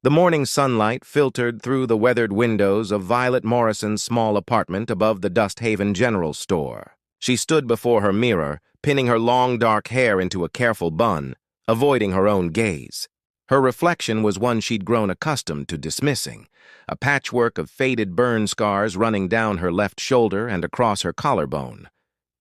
The morning sunlight filtered through the weathered windows of Violet Morrison's small apartment above the Dust Haven General Store. She stood before her mirror, pinning her long dark hair into a careful bun, avoiding her own gaze. Her reflection was one she'd grown accustomed to dismissing, a patchwork of faded burn scars running down her left shoulder and across her collarbone.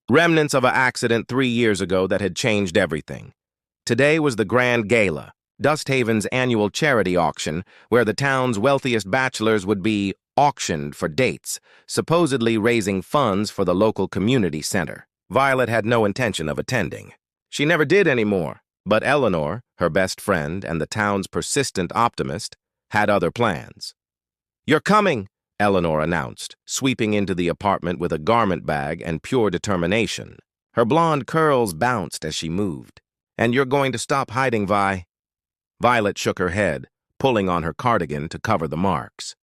Remnants of an accident 3 years ago that had changed everything. Today was the Grand Gala, Dust Haven's annual charity auction, where the town's wealthiest bachelors would be auctioned for dates, supposedly raising funds for the local community center. Violet had no intention of attending. She never did anymore, but Eleanor, her best friend and the town's persistent optimist, had other plans. "You're coming," Eleanor announced, sweeping into the apartment with a garment bag and pure determination. Her blonde curls bounced as she moved. "And you're going to stop hiding, Vi." Violet shook her head, pulling on her cardigan to cover the marks.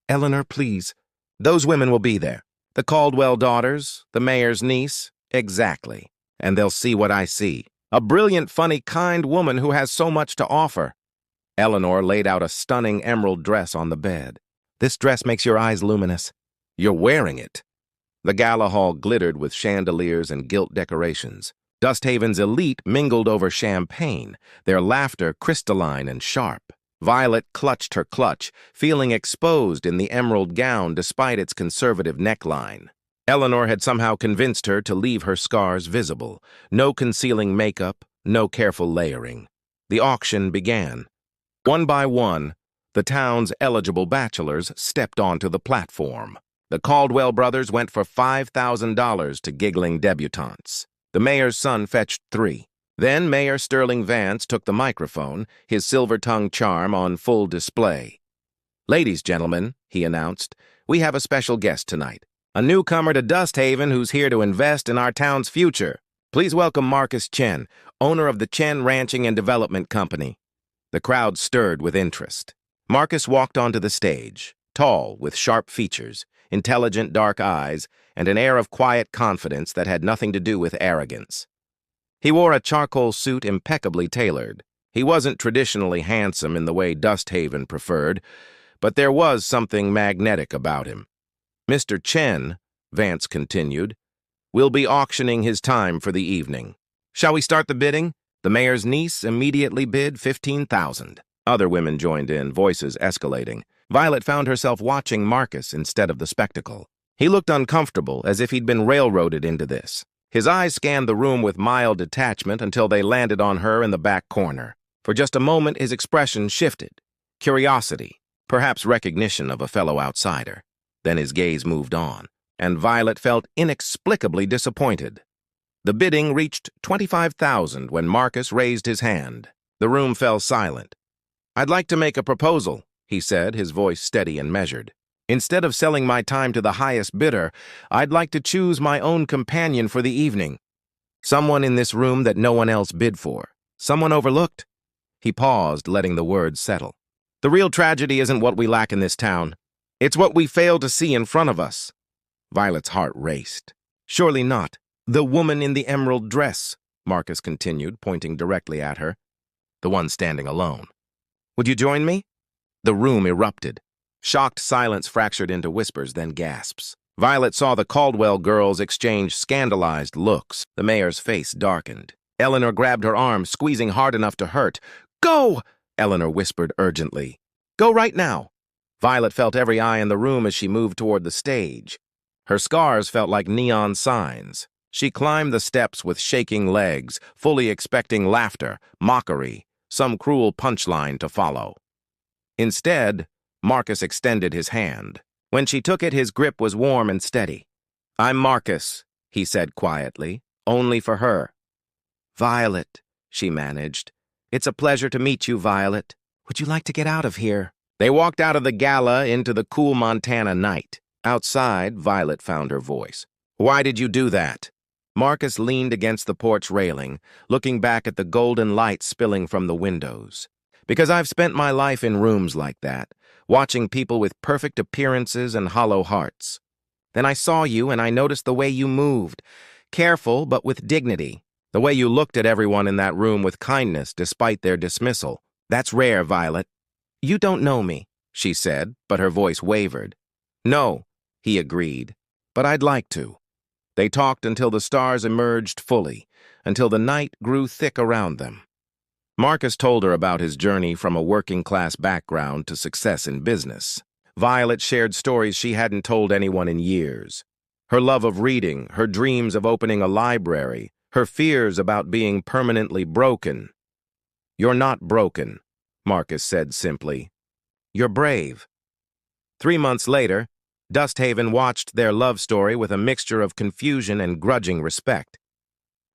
"Eleanor, please. Those women will be there. The Caldwell daughters, the mayor's niece. Exactly. And they'll see what I see. A brilliant, funny, kind woman who has so much to offer." Eleanor laid out a stunning emerald dress on the bed. "This dress makes your eyes luminous. You're wearing it." The gala hall glittered with chandeliers and gilt decorations. Dust Haven's elite mingled over champagne, their laughter crystalline and sharp. Violet clutched her clutch, feeling exposed in the emerald gown despite its conservative neckline. Eleanor had somehow convinced her to leave her scars visible. No concealing makeup, no careful layering. The auction began. One by one, the town's eligible bachelors stepped onto the platform. The Caldwell brothers went for $5,000 to giggling debutantes. The mayor's son fetched $3,000. Then Mayor Sterling Vance took the microphone, his silver-tongued charm on full display. "Ladies, gentlemen," he announced, "we have a special guest tonight. A newcomer to Dust Haven who's here to invest in our town's future. Please welcome Marcus Chen, owner of the Chen Ranching and Development Company." The crowd stirred with interest. Marcus walked onto the stage, tall, with sharp features, intelligent dark eyes, and an air of quiet confidence that had nothing to do with arrogance. He wore a charcoal suit impeccably tailored. He wasn't traditionally handsome in the way Dust Haven preferred, but there was something magnetic about him. "Mr. Chen," Vance continued, "will be auctioning his time for the evening. Shall we start the bidding?" The mayor's niece immediately bid $15,000. Other women joined in, voices escalating. Violet found herself watching Marcus instead of the spectacle. He looked uncomfortable, as if he'd been railroaded into this. His eyes scanned the room with mild detachment until they landed on her in the back corner. For just a moment, his expression shifted. Curiosity, perhaps recognition of a fellow outsider. Then his gaze moved on, and Violet felt inexplicably disappointed. The bidding reached $25,000 when Marcus raised his hand. The room fell silent. "I'd like to make a proposal," he said, his voice steady and measured. "Instead of selling my time to the highest bidder, I'd like to choose my own companion for the evening. Someone in this room that no one else bid for. Someone overlooked." He paused, letting the words settle. "The real tragedy isn't what we lack in this town. It's what we fail to see in front of us." Violet's heart raced. "Surely not. The woman in the emerald dress," Marcus continued, pointing directly at her. "The one standing alone. Would you join me?" The room erupted. Shocked silence fractured into whispers, then gasps. Violet saw the Caldwell girls exchange scandalized looks. The mayor's face darkened. Eleanor grabbed her arm, squeezing hard enough to hurt. "Go!" Eleanor whispered urgently. "Go right now." Violet felt every eye in the room as she moved toward the stage. Her scars felt like neon signs. She climbed the steps with shaking legs, fully expecting laughter, mockery, some cruel punchline to follow. Instead, Marcus extended his hand. When she took it, his grip was warm and steady. "I'm Marcus," he said quietly, "only for her." "Violet," she managed. "It's a pleasure to meet you, Violet. Would you like to get out of here?" They walked out of the gala into the cool Montana night. Outside, Violet found her voice. "Why did you do that?" Marcus leaned against the porch railing, looking back at the golden light spilling from the windows. "Because I've spent my life in rooms like that, watching people with perfect appearances and hollow hearts. Then I saw you and I noticed the way you moved, careful but with dignity. The way you looked at everyone in that room with kindness despite their dismissal. That's rare, Violet. "You don't know me," she said, but her voice wavered. "No," he agreed, "but I'd like to." They talked until the stars emerged fully, until the night grew thick around them. Marcus told her about his journey from a working-class background to success in business. Violet shared stories she hadn't told anyone in years. Her love of reading, her dreams of opening a library, her fears about being permanently broken. "You're not broken," Marcus said simply. "You're brave." 3 months later, Dusthaven watched their love story with a mixture of confusion and grudging respect.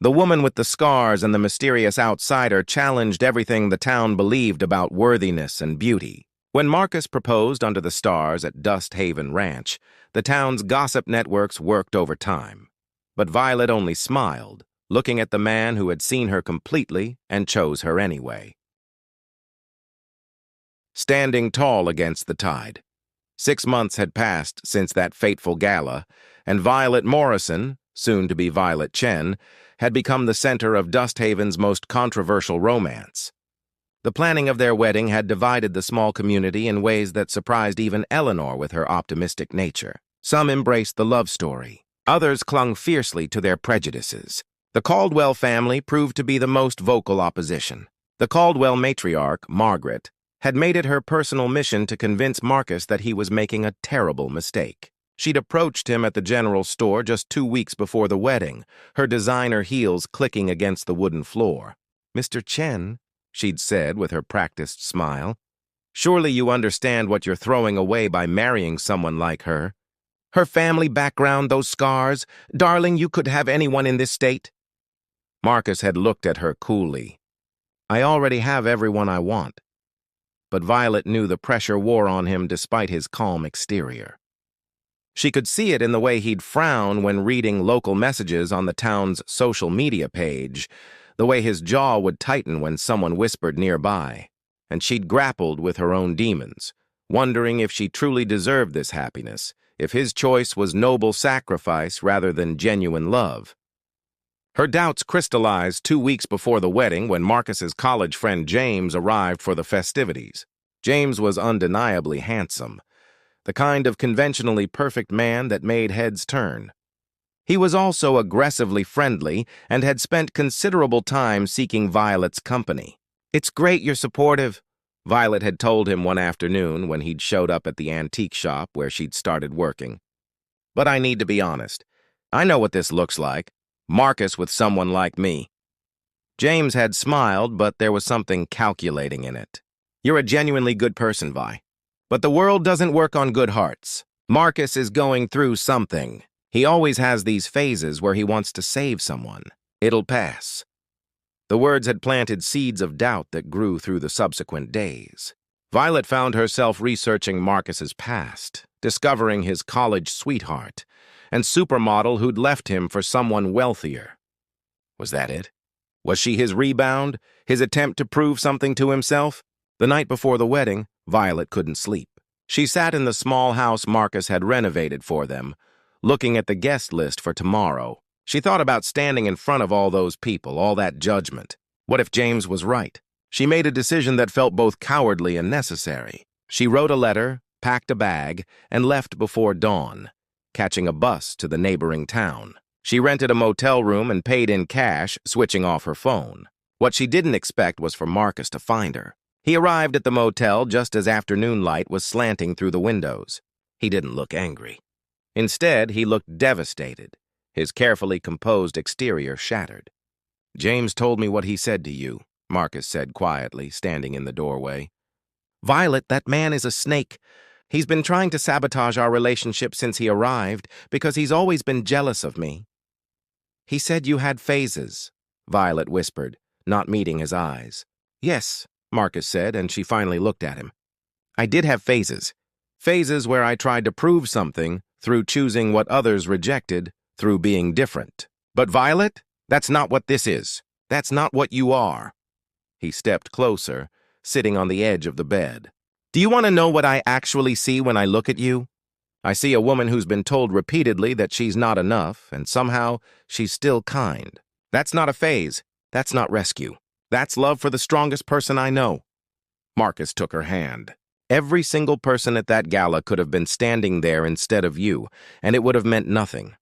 The woman with the scars and the mysterious outsider challenged everything the town believed about worthiness and beauty. When Marcus proposed under the stars at Dusthaven Ranch, the town's gossip networks worked overtime. But Violet only smiled, looking at the man who had seen her completely and chose her anyway. Standing tall against the tide. 6 months had passed since that fateful gala, and Violet Morrison, soon to be Violet Chen, had become the center of Dusthaven's most controversial romance. The planning of their wedding had divided the small community in ways that surprised even Eleanor with her optimistic nature. Some embraced the love story. Others clung fiercely to their prejudices. The Caldwell family proved to be the most vocal opposition. The Caldwell matriarch, Margaret, had made it her personal mission to convince Marcus that he was making a terrible mistake. She'd approached him at the general store just 2 weeks before the wedding, her designer heels clicking against the wooden floor. "Mr. Chen," she'd said with her practiced smile, "surely you understand what you're throwing away by marrying someone like her. Her family background, those scars. Darling, you could have anyone in this state." Marcus had looked at her coolly. "I already have everyone I want." But Violet knew the pressure wore on him despite his calm exterior. She could see it in the way he'd frown when reading local messages on the town's social media page, the way his jaw would tighten when someone whispered nearby, and she'd grappled with her own demons, wondering if she truly deserved this happiness, if his choice was noble sacrifice rather than genuine love. Her doubts crystallized 2 weeks before the wedding when Marcus's college friend James arrived for the festivities. James was undeniably handsome, the kind of conventionally perfect man that made heads turn. He was also aggressively friendly and had spent considerable time seeking Violet's company. "It's great you're supportive," Violet had told him one afternoon when he'd showed up at the antique shop where she'd started working. "But I need to be honest. I know what this looks like. Marcus with someone like me." James had smiled, but there was something calculating in it. "You're a genuinely good person, Vi. But the world doesn't work on good hearts. Marcus is going through something. He always has these phases where he wants to save someone. It'll pass." The words had planted seeds of doubt that grew through the subsequent days. Violet found herself researching Marcus's past, discovering his college sweetheart, and supermodel who'd left him for someone wealthier. Was that it? Was she his rebound, his attempt to prove something to himself? The night before the wedding, Violet couldn't sleep. She sat in the small house Marcus had renovated for them, looking at the guest list for tomorrow. She thought about standing in front of all those people, all that judgment. What if James was right? She made a decision that felt both cowardly and necessary. She wrote a letter, packed a bag, and left before dawn, catching a bus to the neighboring town. She rented a motel room and paid in cash, switching off her phone. What she didn't expect was for Marcus to find her. He arrived at the motel just as afternoon light was slanting through the windows. He didn't look angry. Instead, he looked devastated, his carefully composed exterior shattered. "James told me what he said to you," Marcus said quietly, standing in the doorway. "Violet, that man is a snake. He's been trying to sabotage our relationship since he arrived because he's always been jealous of me." "He said you had phases," Violet whispered, not meeting his eyes. "Yes," Marcus said, and she finally looked at him. "I did have phases. Phases where I tried to prove something through choosing what others rejected, through being different. But Violet, that's not what this is. That's not what you are." He stepped closer, sitting on the edge of the bed. "Do you want to know what I actually see when I look at you? I see a woman who's been told repeatedly that she's not enough, and somehow she's still kind. That's not a phase. That's not rescue. That's love for the strongest person I know." Marcus took her hand. Every single person at that gala could have been standing there instead of you, and it would have meant nothing.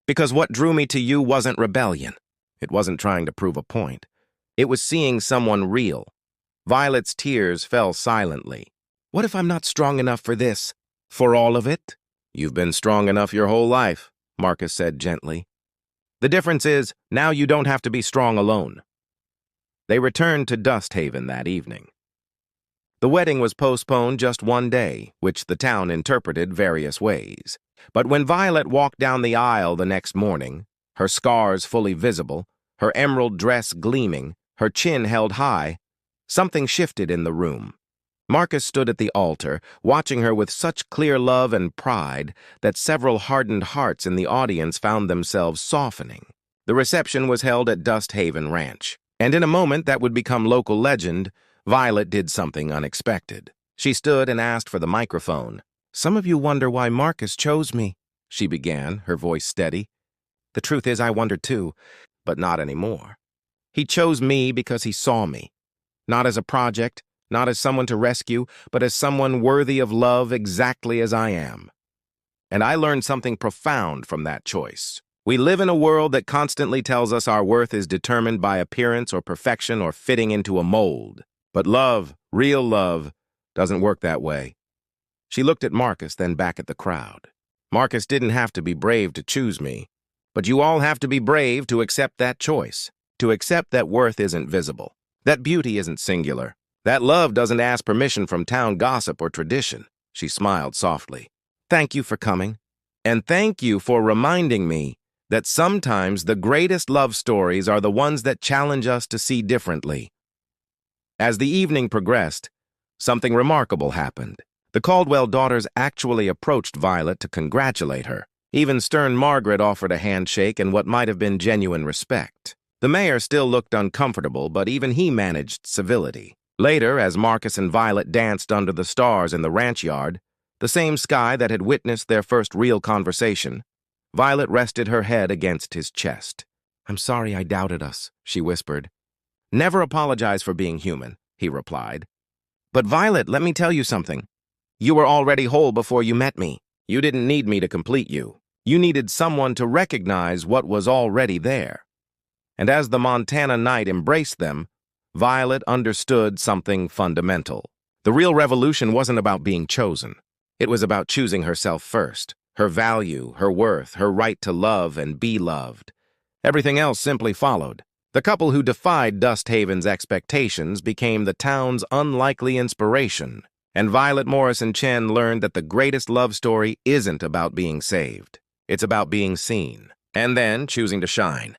Because what drew me to you wasn't rebellion. It wasn't trying to prove a point. It was seeing someone real. Violet's tears fell silently. What if I'm not strong enough for this? For all of it? You've been strong enough your whole life, Marcus said gently. The difference is, now you don't have to be strong alone. They returned to Dust Haven that evening. The wedding was postponed just one day, which the town interpreted various ways. But when Violet walked down the aisle the next morning, her scars fully visible, her emerald dress gleaming, her chin held high, something shifted in the room. Marcus stood at the altar, watching her with such clear love and pride that several hardened hearts in the audience found themselves softening. The reception was held at Dust Haven Ranch, and in a moment that would become local legend, Violet did something unexpected. She stood and asked for the microphone. "Some of you wonder why Marcus chose me," she began, her voice steady. "The truth is I wondered too, but not anymore. He chose me because he saw me. Not as a project, not as someone to rescue, but as someone worthy of love exactly as I am. And I learned something profound from that choice. We live in a world that constantly tells us our worth is determined by appearance or perfection or fitting into a mold. But love, real love, doesn't work that way." She looked at Marcus, then back at the crowd. "Marcus didn't have to be brave to choose me, but you all have to be brave to accept that choice, to accept that worth isn't visible, that beauty isn't singular, that love doesn't ask permission from town gossip or tradition." She smiled softly. "Thank you for coming, and thank you for reminding me that sometimes the greatest love stories are the ones that challenge us to see differently." As the evening progressed, something remarkable happened. The Caldwell daughters actually approached Violet to congratulate her. Even stern Margaret offered a handshake and what might have been genuine respect. The mayor still looked uncomfortable, but even he managed civility. Later, as Marcus and Violet danced under the stars in the ranch yard, the same sky that had witnessed their first real conversation, Violet rested her head against his chest. "I'm sorry I doubted us," she whispered. "Never apologize for being human," he replied. "But Violet, let me tell you something. You were already whole before you met me. You didn't need me to complete you. You needed someone to recognize what was already there." And as the Montana night embraced them, Violet understood something fundamental. The real revolution wasn't about being chosen. It was about choosing herself first, her value, her worth, her right to love and be loved. Everything else simply followed. The couple who defied Dust Haven's expectations became the town's unlikely inspiration, and Violet Morrison Chen learned that the greatest love story isn't about being saved. It's about being seen, and then choosing to shine.